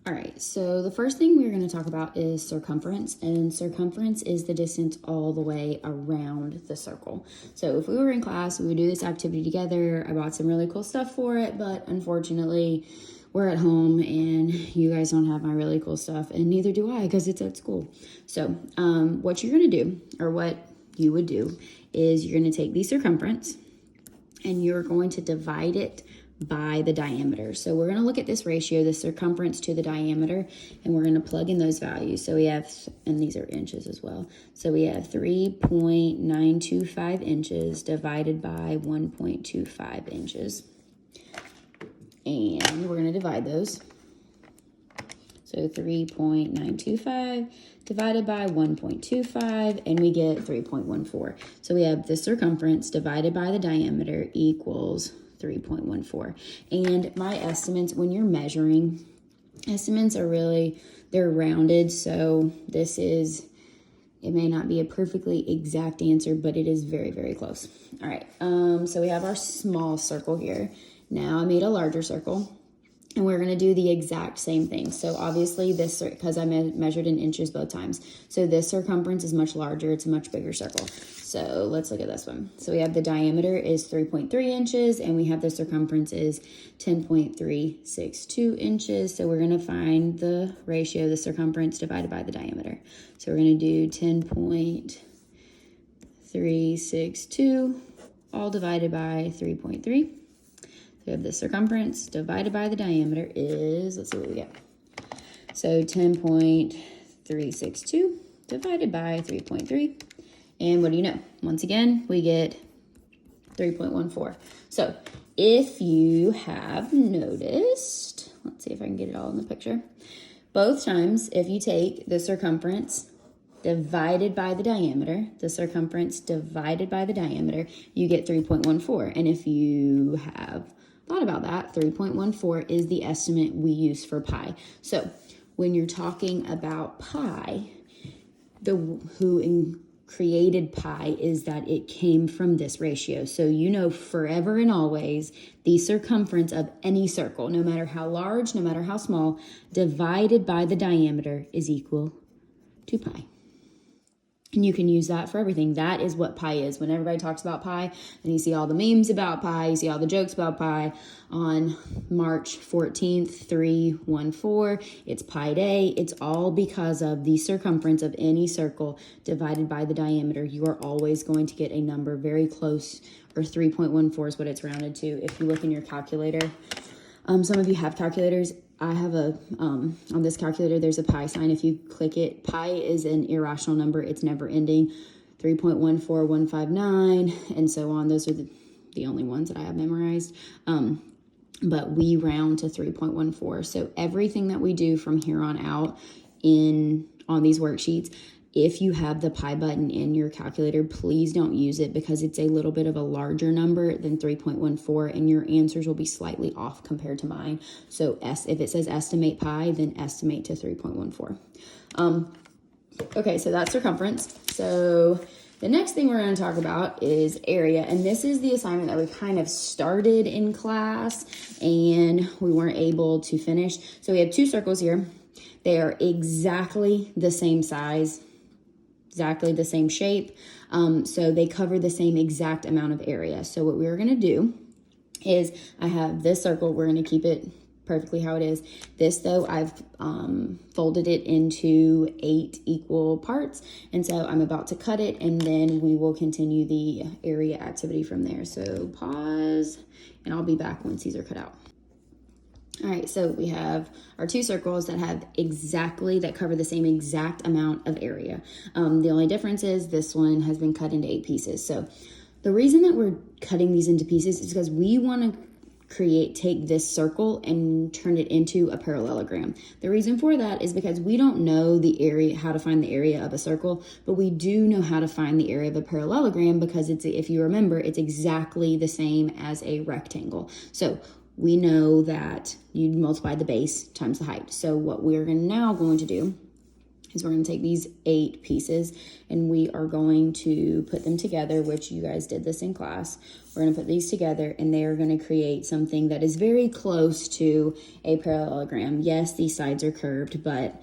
All right, so the first thing we're going to talk about is circumference, and circumference is the distance all the way around the circle. So if we were in class, we would do this activity together. I bought some really cool stuff for it, but unfortunately, we're at home and you guys don't have my really cool stuff, and neither do I because it's at school. So what you're going to do, or what you would do, is you're going to take the circumference and you're going to divide it by the diameter. So we're going to look at this ratio, the circumference to the diameter, and we're going to plug in those values. So we have, and these are inches as well. So we have 3.925 inches divided by 1.25 inches. And we're going to divide those. So 3.925 divided by 1.25, and we get 3.14. So we have the circumference divided by the diameter equals 3.14. And my estimates, when you're measuring, estimates are really, they're rounded. So this is, it may not be a perfectly exact answer, but it is very, very close. All right, so we have our small circle here. Now I made a larger circle, and we're gonna do the exact same thing. So obviously this, because I measured in inches both times, so this circumference is much larger, it's a much bigger circle. So let's look at this one. So we have the diameter is 3.3 inches, and we have the circumference is 10.362 inches. So we're gonna find the ratio, the circumference divided by the diameter. So we're gonna do 10.362 all divided by 3.3. So we have the circumference divided by the diameter is, let's see what we get. So 10.362 divided by 3.3. And what do you know? Once again, we get 3.14. So if you have noticed, let's see if I can get it all in the picture. Both times, if you take the circumference divided by the diameter, the circumference divided by the diameter, you get 3.14. And if you have thought about that, 3.14 is the estimate we use for pi. So when you're talking about pi, who created pi is that it came from this ratio. So you know forever and always the circumference of any circle, no matter how large, no matter how small, divided by the diameter is equal to pi. And you can use that for everything. That is what pi is. When everybody talks about pi, and you see all the memes about pi, you see all the jokes about pi, on March 14th, 314, it's Pi Day. It's all because of the circumference of any circle divided by the diameter. You are always going to get a number very close, or 3.14 is what it's rounded to. If you look in your calculator, some of you have calculators. I have on this calculator, there's a pi sign. If you click it, pi is an irrational number. It's never ending. 3.14159 and so on. Those are the only ones that I have memorized. But we round to 3.14. So everything that we do from here on out on these worksheets, if you have the pi button in your calculator, please don't use it because it's a little bit of a larger number than 3.14 and your answers will be slightly off compared to mine. So if it says estimate pi, then estimate to 3.14. Okay, so that's circumference. So the next thing we're going to talk about is area, and this is the assignment that we kind of started in class and we weren't able to finish. So we have two circles here. They are exactly the same size, exactly the same shape. So they cover the same exact amount of area. So what we're going to do is I have this circle. We're going to keep it perfectly how it is. This though, I've folded it into 8 equal parts. And so I'm about to cut it and then we will continue the area activity from there. So pause and I'll be back once these are cut out. All right, so we have our two circles that cover the same exact amount of area. The only difference is this one has been cut into 8 pieces. So the reason that we're cutting these into pieces is because we want to take this circle and turn it into a parallelogram. The reason for that is because we don't know how to find the area of a circle, but we do know how to find the area of a parallelogram because if you remember, it's exactly the same as a rectangle. So we know that you multiply the base times the height. So what we're now going to do is we're going to take these 8 pieces and we are going to put them together, which you guys did this in class. We're going to put these together and they are going to create something that is very close to a parallelogram. Yes, these sides are curved, but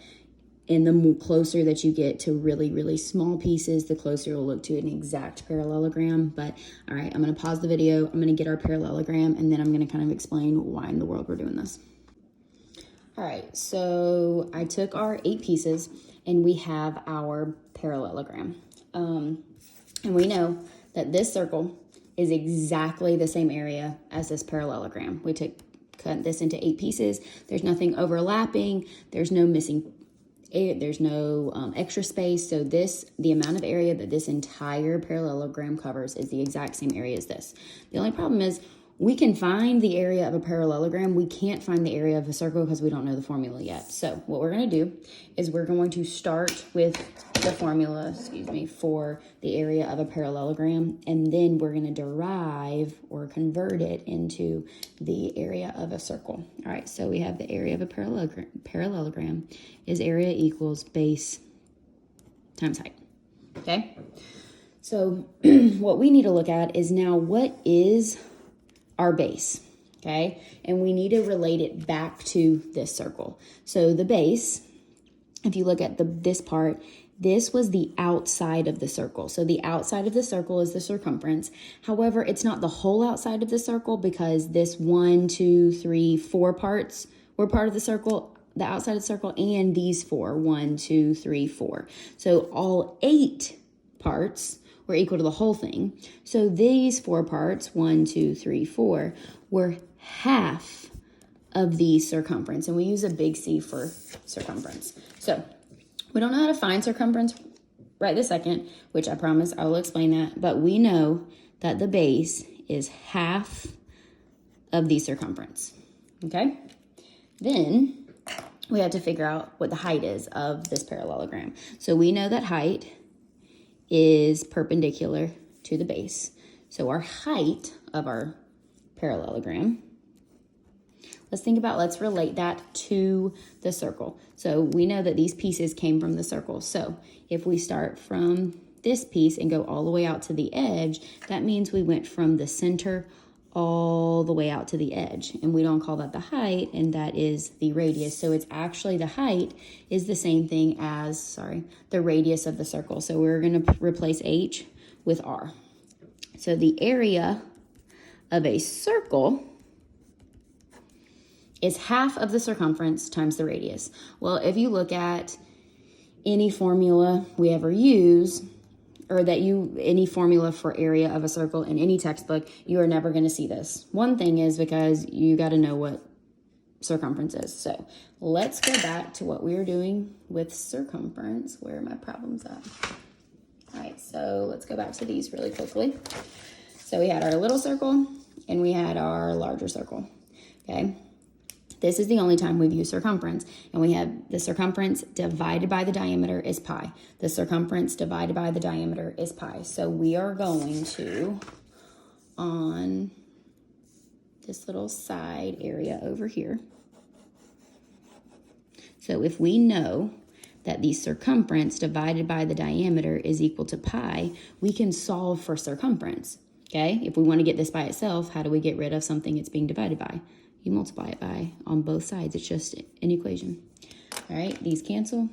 and the closer that you get to really, really small pieces, the closer it'll look to an exact parallelogram. But all right, I'm gonna pause the video. I'm gonna get our parallelogram and then I'm gonna kind of explain why in the world we're doing this. All right, so I took our 8 pieces and we have our parallelogram. And we know that this circle is exactly the same area as this parallelogram. We cut this into 8 pieces. There's nothing overlapping. There's no missing there's no extra space. So the amount of area that this entire parallelogram covers is the exact same area as this. The only problem is we can find the area of a parallelogram. We can't find the area of a circle because we don't know the formula yet. So what we're going to do is we're going to start with the formula, for the area of a parallelogram, and then we're going to derive or convert it into the area of a circle. All right, so we have the area of a parallelogram is area equals base times height. Okay, so what we need to look at is now what is our base, okay? And we need to relate it back to this circle. So the base, if you look at this part, this was the outside of the circle. So the outside of the circle is the circumference. However, it's not the whole outside of the circle because this 1, 2, 3, 4 parts were part of the circle, the outside of the circle, and these 4, 1, 2, 3, 4. So all 8 parts were equal to the whole thing. So these 4 parts, 1, 2, 3, 4, were half of the circumference. And we use a big C for circumference. So we don't know how to find circumference right this second, which I promise I will explain that. But we know that the base is half of the circumference. Okay? Then we had to figure out what the height is of this parallelogram. So we know that height is perpendicular to the base. So our height of our parallelogram, let's relate that to the circle. So we know that these pieces came from the circle. So if we start from this piece and go all the way out to the edge, that means we went from the center all the way out to the edge. And we don't call that the height, and that is the radius. So it's actually the height is the same thing as, the radius of the circle. So we're going to replace H with R. So the area of a circle is half of the circumference times the radius. Well, if you look at any formula we ever use, or any formula for area of a circle in any textbook, you are never going to see this. One thing is because you got to know what circumference is. So let's go back to what we were doing with circumference. Where are my problems at? All right, so let's go back to these really quickly. So we had our little circle and we had our larger circle, okay? This is the only time we've used circumference, and we have the circumference divided by the diameter is pi. The circumference divided by the diameter is pi. So we are going to, on this little side area over here. So if we know that the circumference divided by the diameter is equal to pi, we can solve for circumference, okay? If we want to get this by itself, how do we get rid of something it's being divided by? You multiply it by on both sides. It's just an equation. All right, these cancel.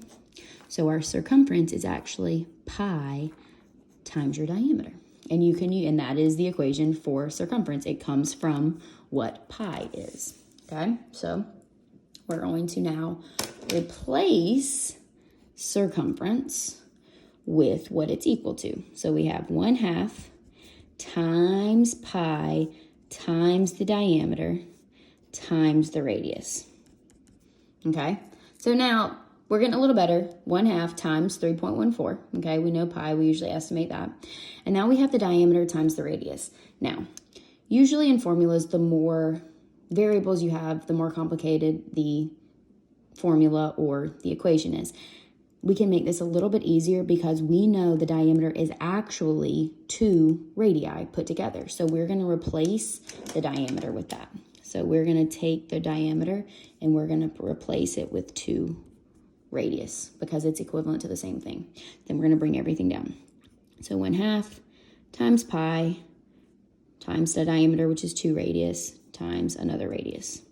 So our circumference is actually pi times your diameter. And and that is the equation for circumference. It comes from what pi is. Okay, so we're going to now replace circumference with what it's equal to. So we have 1/2 times pi times the diameter times the radius. Okay, so now we're getting a little better. 1/2 times 3.14. Okay, we know pi, we usually estimate that. And now we have the diameter times the radius. Now, usually in formulas, the more variables you have, the more complicated the formula or the equation is. We can make this a little bit easier because we know the diameter is actually 2 radii put together. So we're going to replace the diameter with that. So we're going to take the diameter and we're going to replace it with 2 radius because it's equivalent to the same thing. Then we're going to bring everything down. So 1/2 times pi times the diameter, which is 2 radius, times another radius.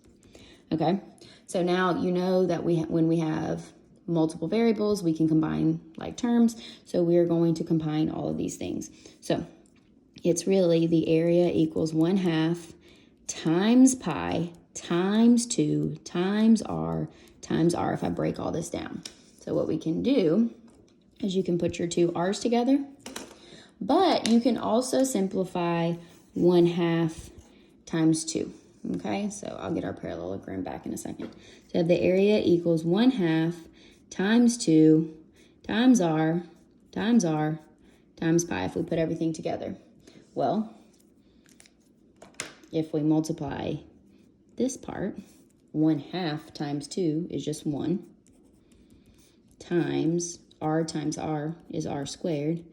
Okay, so now you know that when we have multiple variables, we can combine like terms. So we're going to combine all of these things. So it's really the area equals 1/2 times pi times 2 times r if I break all this down. So what we can do is you can put your two r's together, but you can also simplify 1/2 times 2. Okay, so I'll get our parallelogram back in a second. So the area equals 1/2 times 2 times r times pi if we put everything together. Well, if we multiply this part, 1/2 times 2 is just 1, times r is r squared,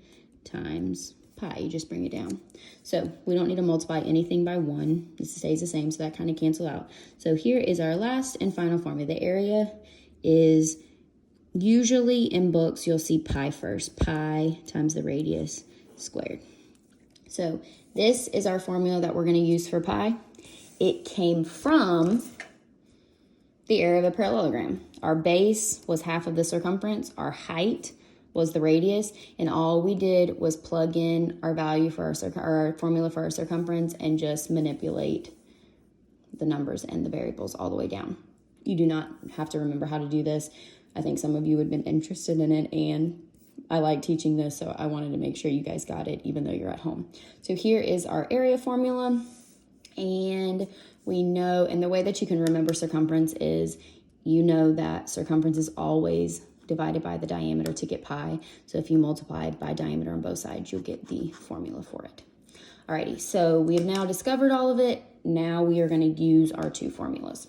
times pi. You just bring it down. So we don't need to multiply anything by 1. This stays the same, so that kind of cancels out. So here is our last and final formula. The area is, usually in books, you'll see pi first. Pi times the radius squared. So this is our formula that we're going to use for pi. It came from the area of a parallelogram. Our base was half of the circumference. Our height was the radius. And all we did was plug in our value for our formula for our circumference and just manipulate the numbers and the variables all the way down. You do not have to remember how to do this. I think some of you would have been interested in it, and I like teaching this, so I wanted to make sure you guys got it even though you're at home. So here is our area formula, and we know, and the way that you can remember circumference is, you know that circumference is always divided by the diameter to get pi. So if you multiply by diameter on both sides, you'll get the formula for it. Alrighty, so we have now discovered all of it. Now we are going to use our two formulas.